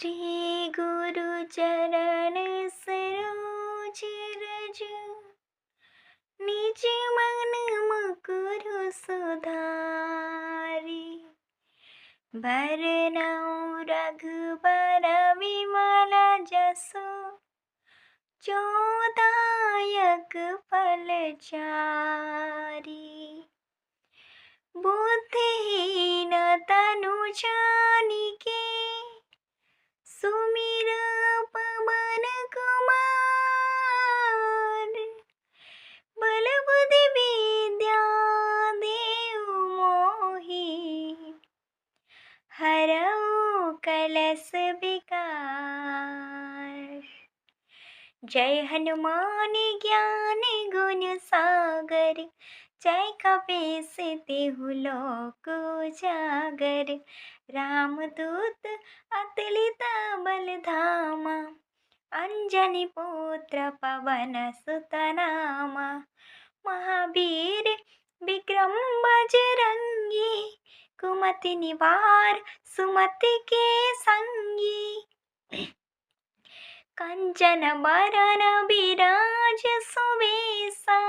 श्री गुरु चरण सरोज रज, निज मन मुकुर सुधारी। बरनउँ रघुबर विमल जसु, जो दायक फल चारि। बुद्धिहीन तनु जानिके, सुमिर पवन कुमार। बल बुद्धि विद्या देहु मोहि, हरऊ कलश विकार। जय हनुमान ज्ञान गुण सागर, जय कपीस तिहु लोक उजागर। रामदूत अतुलित बल धामा, अंजनी पुत्र पवन सुत नामा। महावीर विक्रम बजरंगी, कुमति निवार सुमति के संगी। कंचन बरन विराज सुबेसा,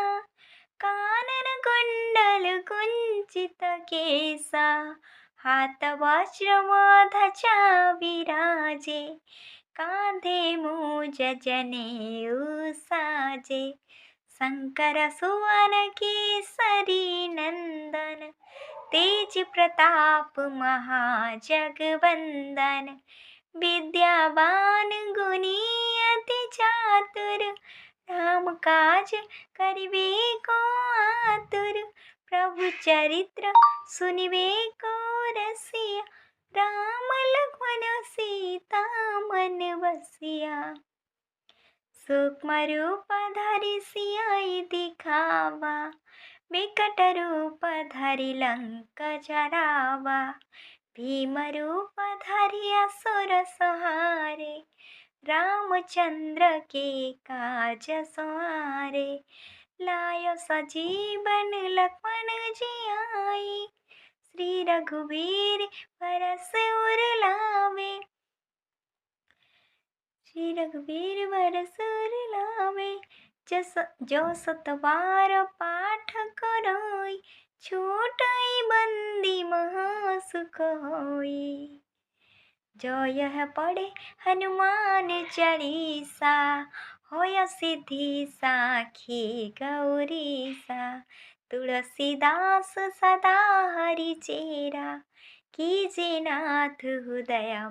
कानन कुंडल कुंचित केसा। हाथ वज्र ध्वजा विराजे, कांधे मूज जनेऊ साजे। शंकर सुवन केसरी नंदन, तेज प्रताप महाजगवंदन। विद्यावान गुणी अति चातुर, राम काज करिबे को आतुर। प्रभु चरित्र सुनिबे को रसिया, राम लक्ष्मण सीता मन बसिया। सूक्ष्म रूप धरि सियाई दिखावा, विकट रूप धरि लंक जरावा। भीम रूप धरि असुर संहारे, रामचंद्र के काज सवारे। लाय सजीवन लक्ष्मण जियाई, श्री रघुवीर बरस उर लावे। श्री रघुवीर बरस उर लावे, जो सत बार पाठ करोई। छूटई बंदी महासुख होई, जो यह पढ़े हनुमान चालीसा। होय सिद्धि साखी गौरीसा, तुलसीदास सदा हरि चेरा। कीजे नाथ हृदय